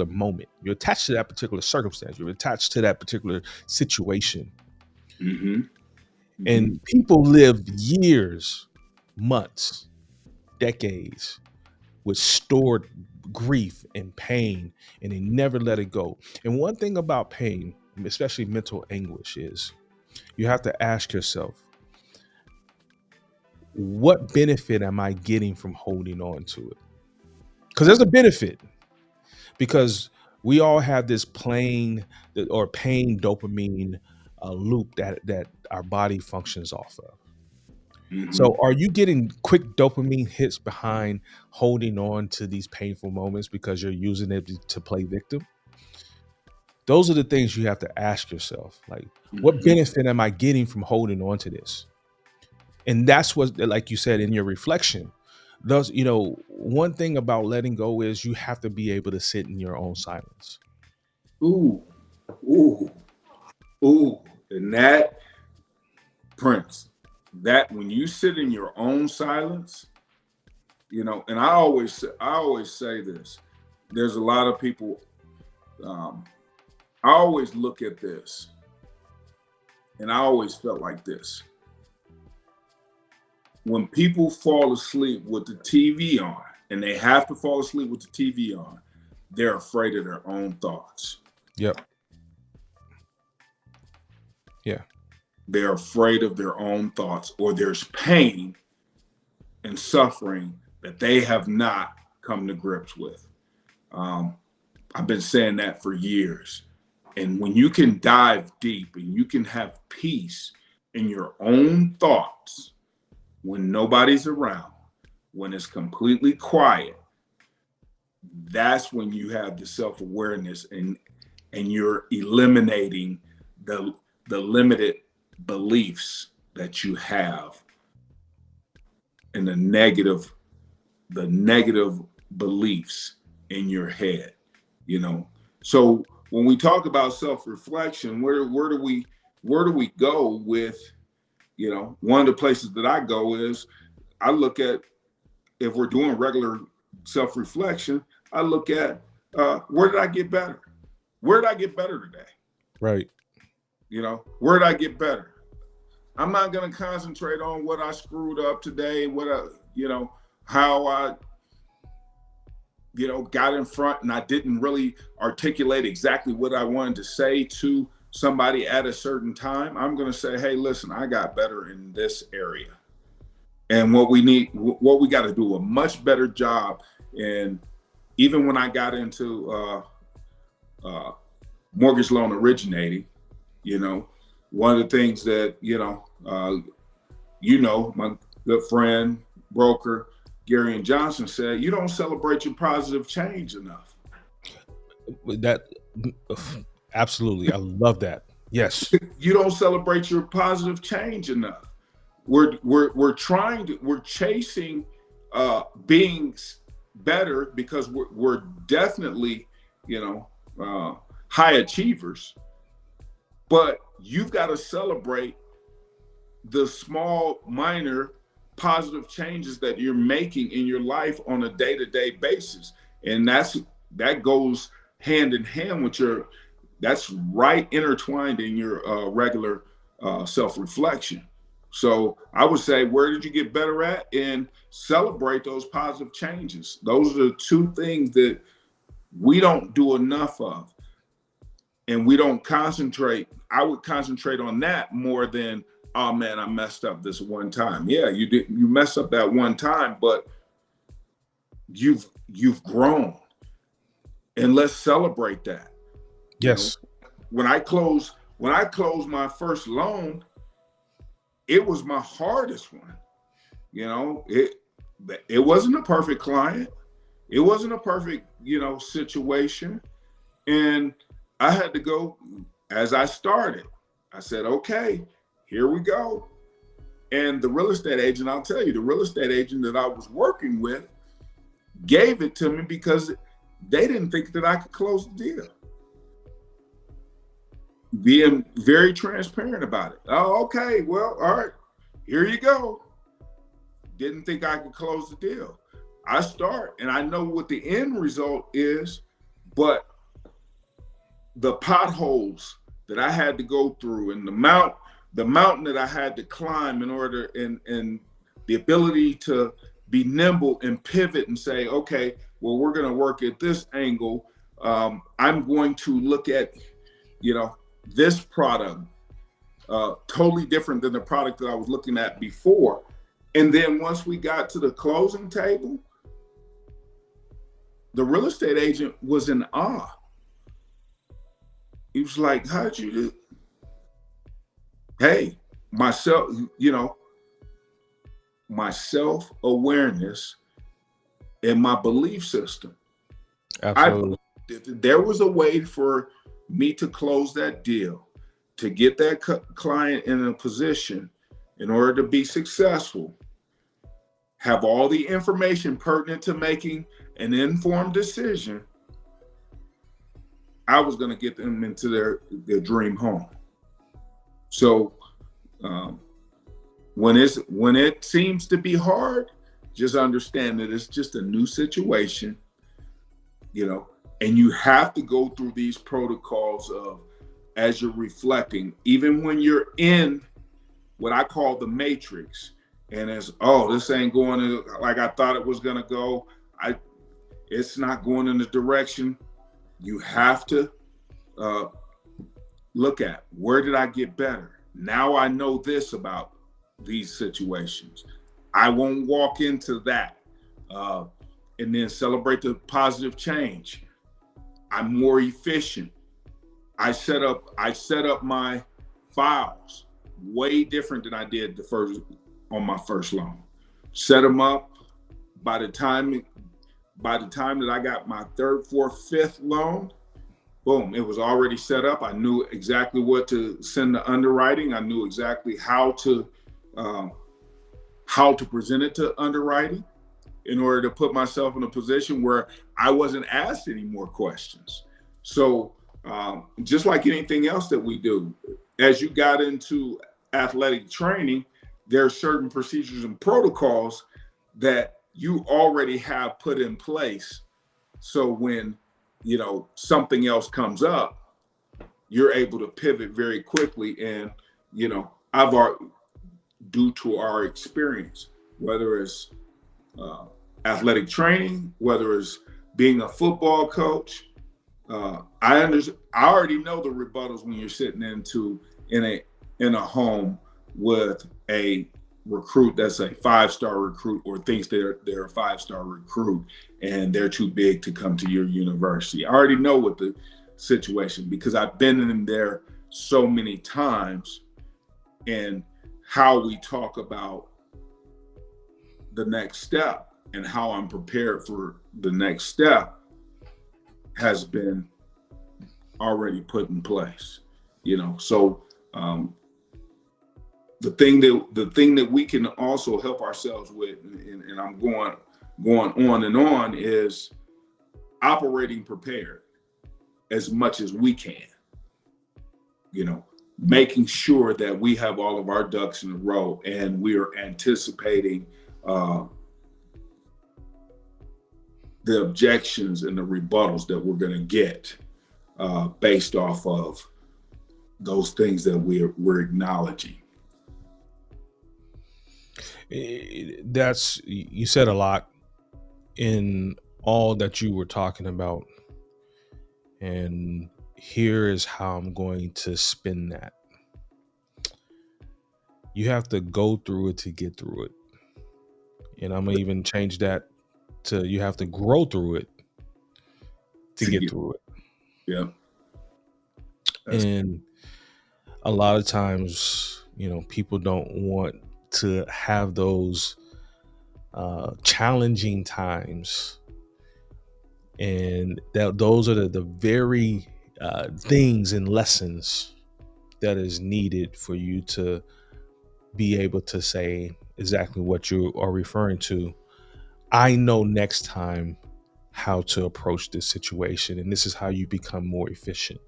moment. You're attached to that particular circumstance. You're attached to that particular situation. Mm-hmm. Mm-hmm. And people live years, months, decades with stored grief and pain, and they never let it go. And one thing about pain, especially mental anguish, is you have to ask yourself, what benefit am I getting from holding on to it? Because there's a benefit. Because we all have this pain dopamine loop that our body functions off of. Mm-hmm. So are you getting quick dopamine hits behind holding on to these painful moments because you're using it to play victim? Those are the things you have to ask yourself. Like, what benefit am I getting from holding on to this? And that's what, like you said in your reflection, those, one thing about letting go is you have to be able to sit in your own silence. Ooh, ooh, ooh. And that, Prince, that when you sit in your own silence, and I always say this. There's a lot of people. I always look at this, and I always felt like this. When people fall asleep with the TV on, and they have to fall asleep with the TV on, they're afraid of their own thoughts. Yep. Yeah. They're afraid of their own thoughts, or there's pain and suffering that they have not come to grips with. I've been saying that for years. And when you can dive deep and you can have peace in your own thoughts, when nobody's around, when it's completely quiet, that's when you have the self-awareness and you're eliminating the limited beliefs that you have and the negative beliefs in your head, So when we talk about self-reflection, where do we go with, one of the places that I go is I look at, if we're doing regular self-reflection, I look at where did I get better? Where did I get better today? Right. Where did I get better? I'm not going to concentrate on what I screwed up today, how I, got in front and I didn't really articulate exactly what I wanted to say to somebody at a certain time. I'm going to say, hey, listen, I got better in this area. And what we got to do a much better job. And even when I got into mortgage loan originating, one of the things that, my good friend, broker, Gary and Johnson said, you don't celebrate your positive change enough. That absolutely. I love that. Yes. You don't celebrate your positive change enough. We're chasing being better because we're definitely, high achievers, but you've got to celebrate the small, minor positive changes that you're making in your life on a day-to-day basis. And that goes hand in hand with that's right intertwined in your regular self-reflection. So I would say, where did you get better at? And celebrate those positive changes. Those are the two things that we don't do enough of. And we don't concentrate. I would concentrate on that more than, oh man, I messed up this one time. Yeah, you did. You messed up that one time, but you've grown, and let's celebrate that. Yes. When I closed my first loan, it was my hardest one. It wasn't a perfect client. It wasn't a perfect, situation, and I had to go. As I started, I said, okay, here we go. And the real estate agent, I'll tell you, the real estate agent that I was working with gave it to me because they didn't think that I could close the deal. being very transparent about it. Oh, okay, well, all right, here you go. Didn't think I could close the deal. I start and I know what the end result is, but the potholes that I had to go through and the mountain that I had to climb in order and the ability to be nimble and pivot and say, okay, well, we're going to work at this angle. I'm going to look at, this product, totally different than the product that I was looking at before. And then once we got to the closing table, the real estate agent was in awe. He was like, how did you do? Hey, my self-awareness and my belief system. Absolutely. There was a way for me to close that deal, to get that client in a position in order to be successful, have all the information pertinent to making an informed decision. I was going to get them into their dream home. So when it seems to be hard, just understand that it's just a new situation, and you have to go through these protocols of, as you're reflecting, even when you're in what I call the matrix, and as, this ain't going like I thought it was going to go. It's not going in the direction. You have to look at, where did I get better? Now I know this about these situations. I won't walk into that and then celebrate the positive change. I'm more efficient. I set up my files way different than I did on my first loan. Set them up. By the time that I got my third, fourth, fifth loan, boom, it was already set up. I knew exactly what to send to underwriting. I knew exactly how to present it to underwriting in order to put myself in a position where I wasn't asked any more questions. So just like anything else that we do, as you got into athletic training, there are certain procedures and protocols that you already have put in place. So when, something else comes up, you're able to pivot very quickly. And, due to our experience, whether it's athletic training, whether it's being a football coach, I already know the rebuttals when you're sitting in a home with a recruit that's a 5-star recruit or thinks they're a 5-star recruit and they're too big to come to your university. I already know what the situation, because I've been in there so many times, and how we talk about the next step and how I'm prepared for the next step has been already put in place, so the thing that we can also help ourselves with, and I'm going on and on, is operating prepared as much as we can, making sure that we have all of our ducks in a row and we are anticipating the objections and the rebuttals that we're going to get based off of those things that we're acknowledging. You said a lot in all that you were talking about, and here is how I'm going to spin that. You have to go through it to get through it, and I'm gonna even change that to, you have to grow through it to get through it. Yeah. And a lot of times, people don't want to have those challenging times, and those are the very things and lessons that is needed for you to be able to say exactly what you are referring to. I know next time how to approach this situation, and this is how you become more efficient.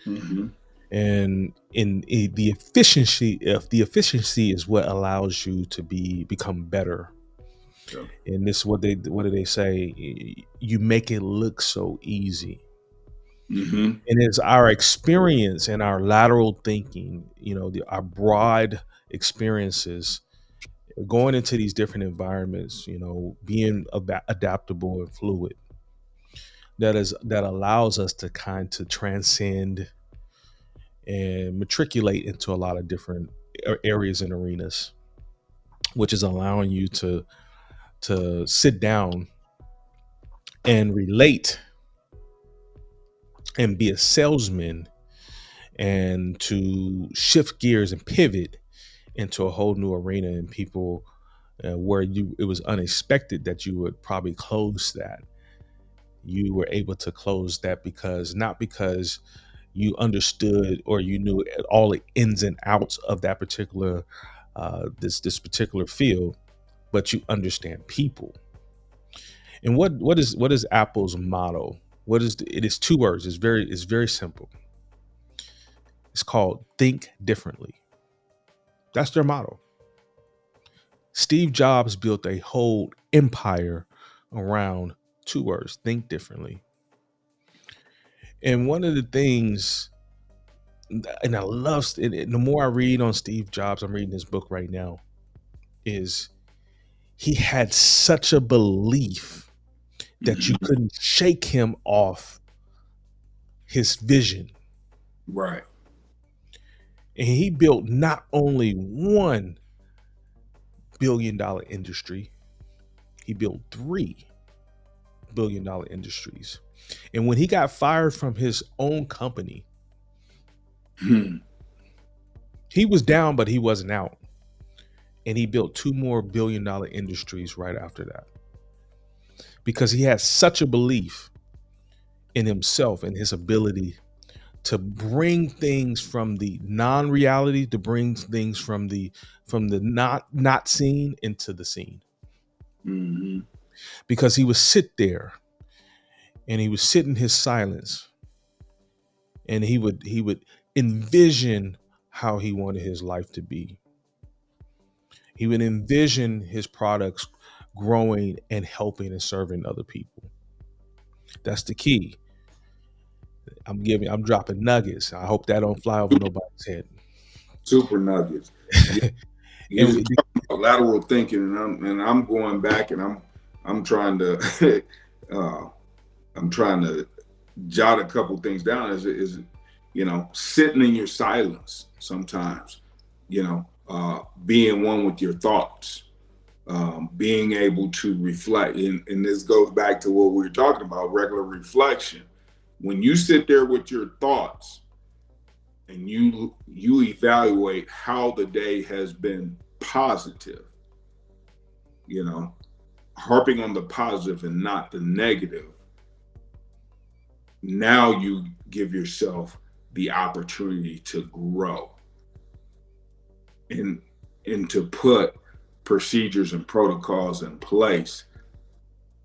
Mm-hmm. And the efficiency is what allows you to become better. Yeah. And this, what do they say? You make it look so easy. Mm-hmm. And it's our experience and our lateral thinking, our broad experiences going into these different environments, being adaptable and fluid, that allows us to kind of transcend and matriculate into a lot of different areas and arenas, which is allowing you to sit down and relate and be a salesman, and to shift gears and pivot into a whole new arena, and people, where it was unexpected that you would probably close that. You were able to close that because, not because you understood or you knew all the ins and outs of that particular this particular field, but you understand people. And what is Apple's motto? It is two words. It's very simple. It's called think differently. That's their motto. Steve Jobs built a whole empire around two words: think differently. And one of the things, and I love it, the more I read on Steve Jobs, I'm reading this book right now, is he had such a belief that you Mm-hmm. couldn't shake him off his vision. Right. And he built not only $1 billion industry, he built $3 billion industries. And when he got fired from his own company, Hmm. he was down, but he wasn't out. And he built two more $1 billion industries right after that, because he had such a belief in himself and his ability to bring things from the non-reality, to bring things from the not seen into the scene. Mm-hmm. Because he would sit there and he would sit in his silence, and he would envision how he wanted his life to be. He would envision his products growing and helping and serving other people. That's the key. I'm dropping nuggets. I hope that don't fly over nobody's head. Super nuggets. Yeah, you're And just talking about lateral thinking, and I'm going back, and I'm trying to uh, I'm trying to jot a couple things down. Is sitting in your silence sometimes. Being one with your thoughts, being able to reflect, and this goes back to what we were talking about, regular reflection. When you sit there with your thoughts and you evaluate how the day has been positive, you know, harping on the positive and not the negative, now you give yourself the opportunity to grow and to put procedures and protocols in place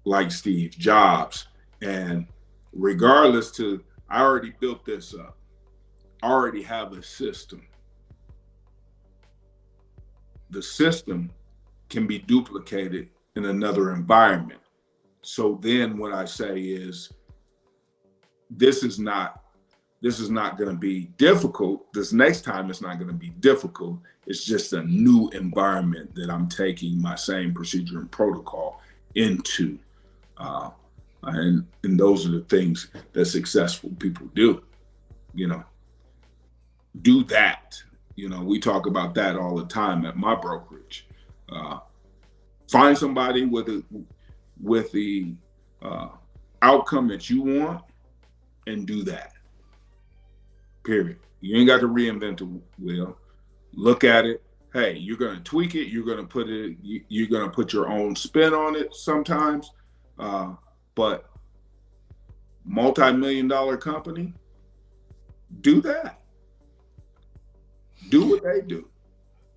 like Steve Jobs. And regardless to, I already built this up, I already have a system. The system can be duplicated in another environment. So then what I say is, this is not going to be difficult. This next time it's not going to be difficult. It's just a new environment that I'm taking my same procedure and protocol into. And those are the things that successful people do. You know, do that. We talk about that all the time at my brokerage. Uh, Find somebody with the outcome that you want, and do that. Period. You ain't got to reinvent the wheel. Look at it. Hey, you're going to tweak it. You're going to put it. You're going to put your own spin on it sometimes. But multi-million-dollar company, do that. Do what they do.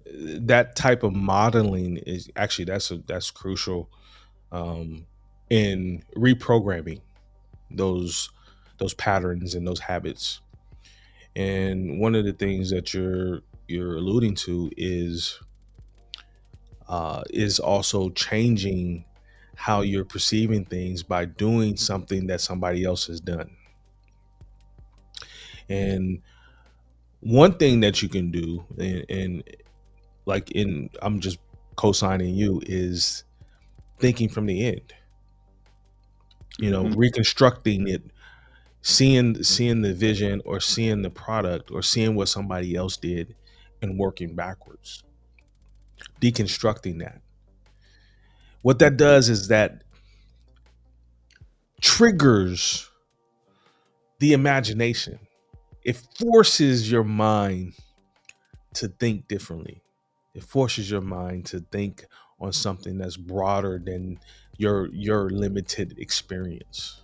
that type of modeling is actually, that's crucial, um, in reprogramming those patterns and those habits. And one of the things that you're alluding to is also changing how you're perceiving things by doing something that somebody else has done. And one thing that you can do, and like I'm just co-signing you, is thinking from the end. Reconstructing it, seeing the vision, or seeing the product, or seeing what somebody else did, and working backwards, deconstructing that. What that does is that triggers the imagination. It forces your mind to think differently. It forces your mind to think on something that's broader than your limited experience.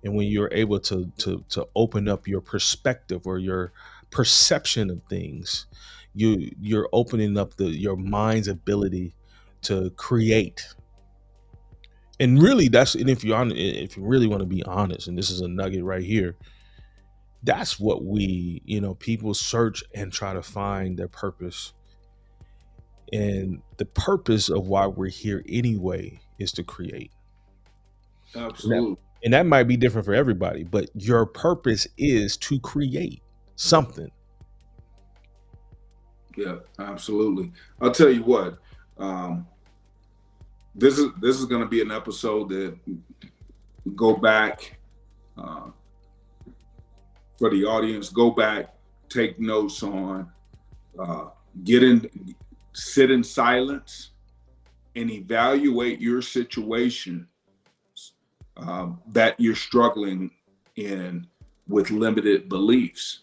And when you're able to open up your perspective or your perception of things, you're opening up your mind's ability to create. And really, if you really want to be honest, and this is a nugget right here, that's what people search and try to find their purpose. And the purpose of why we're here anyway is to create. Absolutely. And that might be different for everybody, but your purpose is to create something. Yeah, absolutely. I'll tell you what. This is going to be an episode that we go back for the audience. Go back, take notes on, sit in silence, and evaluate your situation that you're struggling in with limited beliefs.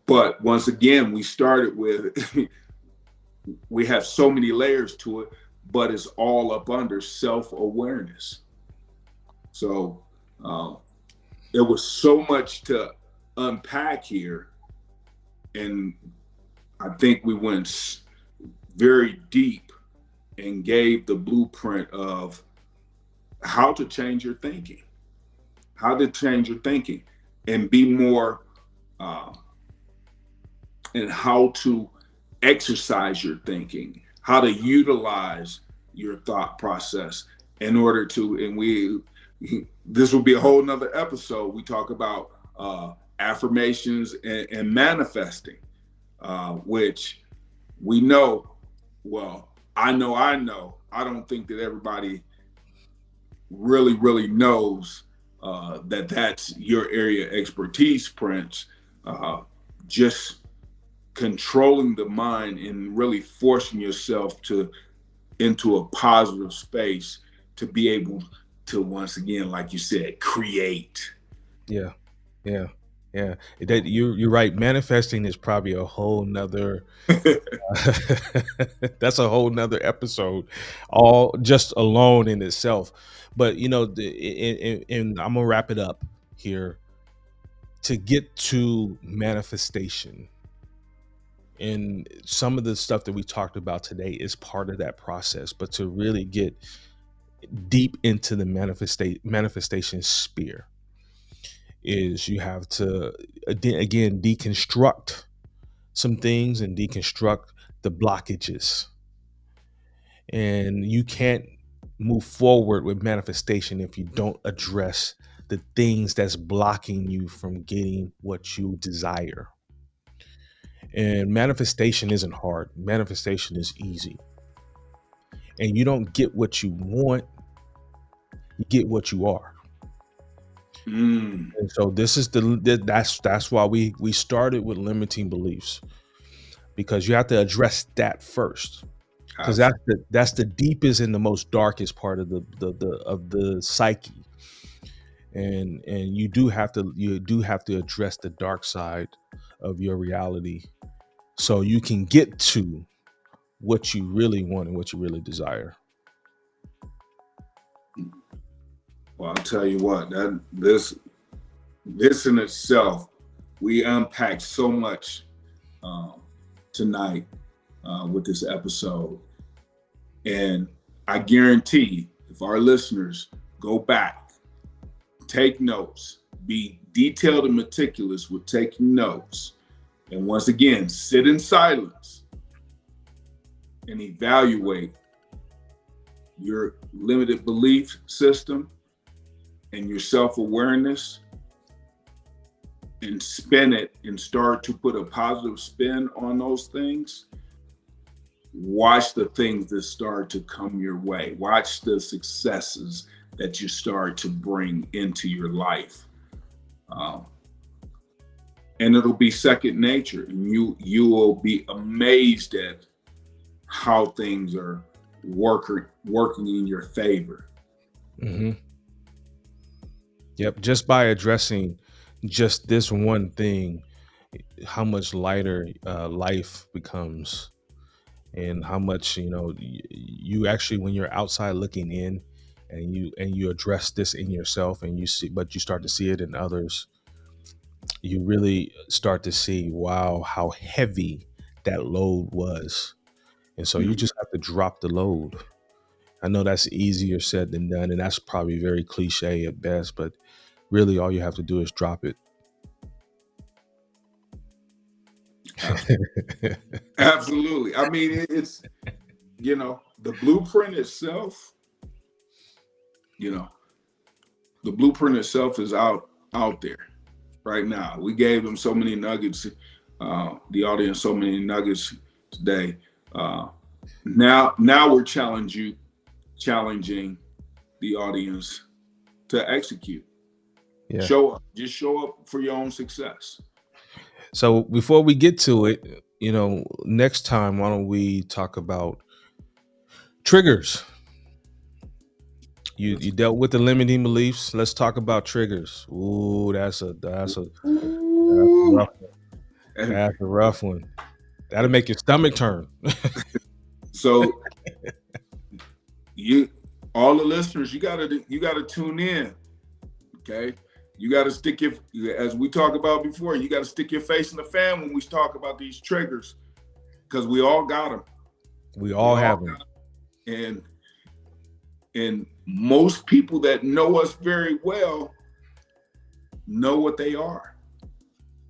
But once again, we started with we have so many layers to it, but it's all up under self-awareness. So there was so much to unpack here, and I think we went very deep and gave the blueprint of how to change your thinking, and be more, and how to exercise your thinking, how to utilize your thought process in order to, this will be a whole nother episode. We talk about affirmations and manifesting, which we know, well, I know, I don't think that everybody really knows that that's your area of expertise, Prince. Just controlling the mind and really forcing yourself into a positive space to be able to, once again, like you said, create. Yeah. That you're right. Manifesting is probably a whole nother that's a whole nother episode, all just alone in itself. But and I'm gonna wrap it up here. To get to manifestation, and some of the stuff that we talked about today is part of that process, but to really get deep into the manifestation sphere, is you have to again deconstruct some things and deconstruct the blockages. And you can't move forward with manifestation if you don't address the things that's blocking you from getting what you desire. And manifestation isn't hard. Manifestation is easy. And you don't get what you want, you get what you are. And so this is that's why we started with limiting beliefs, because you have to address that first, because that's the deepest and the most darkest part of the psyche. And you do have to address the dark side of your reality, so you can get to what you really want and what you really desire. Well, I'll tell you what, that this in itself, we unpacked so much tonight with this episode. And I guarantee if our listeners go back, take notes, be detailed and meticulous with taking notes. And once again, sit in silence and evaluate your limited belief system and your self-awareness, and spin it and start to put a positive spin on those things. Watch the things that start to come your way. Watch the successes that you start to bring into your life. And it'll be second nature, and you will be amazed at how things are working in your favor. Mm-hmm. Yep. Just by addressing just this one thing, how much lighter life becomes, and how much you actually, when you're outside looking in, and you address this in yourself, and you see, but you start to see it in others, you really start to see, wow, how heavy that load was. And so you just have to drop the load. I know that's easier said than done, and that's probably very cliche at best, but really all you have to do is drop it. Absolutely. I mean, it's, the blueprint itself, the blueprint itself is out there right now. We gave them so many nuggets, the audience so many nuggets today. Now we're challenging the audience to execute. Yeah. Show up. Just show up for your own success. So before we get to it, next time, why don't we talk about triggers? You dealt with the limiting beliefs. Let's talk about triggers. Ooh, that's a rough one. That's a rough one. That'll make your stomach turn. So all the listeners, you gotta tune in. Okay. You got to stick as we talked about before, you got to stick your face in the fan when we talk about these triggers, because we all got them. We all have them. And most people that know us very well know what they are.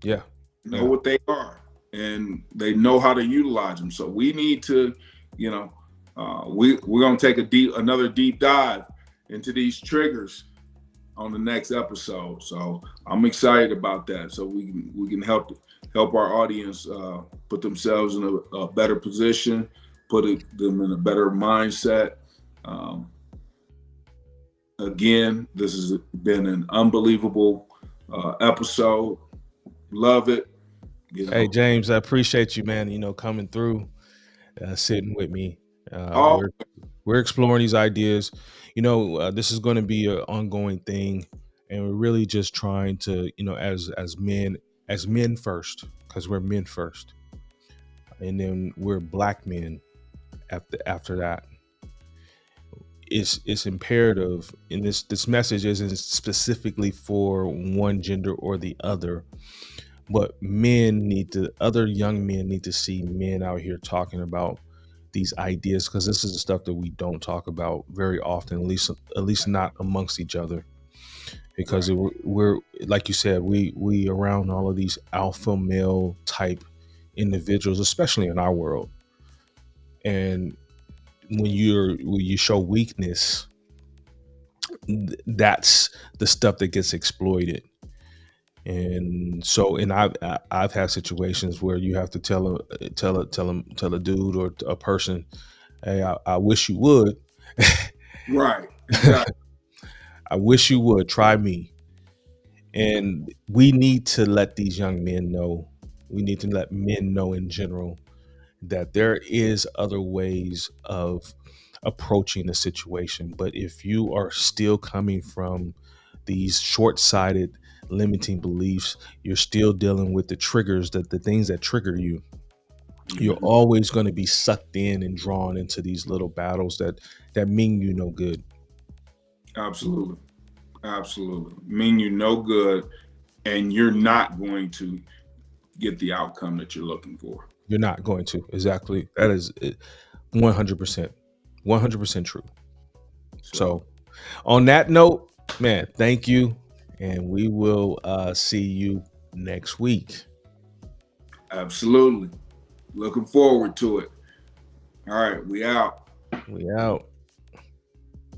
Yeah. Know what they are, and they know how to utilize them. So we need to, we're going to take another deep dive into these triggers on the next episode. So I'm excited about that. So we can help our audience put themselves in a better position, put them in a better mindset. Again, this has been an unbelievable episode. Love it. Hey, James, I appreciate you, man, coming through, sitting with me. We're exploring these ideas. This is going to be an ongoing thing, and we're really just trying to, as men first, because we're men first, and then we're Black men after that. It's imperative, and this message isn't specifically for one gender or the other, but other young men need to see men out here talking about these ideas, because this is the stuff that we don't talk about very often, at least not amongst each other, because we're like you said, we around all of these alpha male type individuals, especially in our world, and when you show weakness, that's the stuff that gets exploited. And so, I've had situations where you have to tell a dude or a person, hey, I wish you would. Right. Exactly. I wish you would try me. And we need to let these young men know. We need to let men know in general that there is other ways of approaching the situation. But if you are still coming from these short-sighted limiting beliefs, you're still dealing with the triggers, the things that trigger you. You're always going to be sucked in and drawn into these little battles that mean you no good. Absolutely. Mean you no good, and you're not going to get the outcome that you're looking for. You're not going to. Exactly. That is 100% true. So on that note, man, thank you. and we will see you next week. Absolutely. Looking forward to it. All right, we out. We out.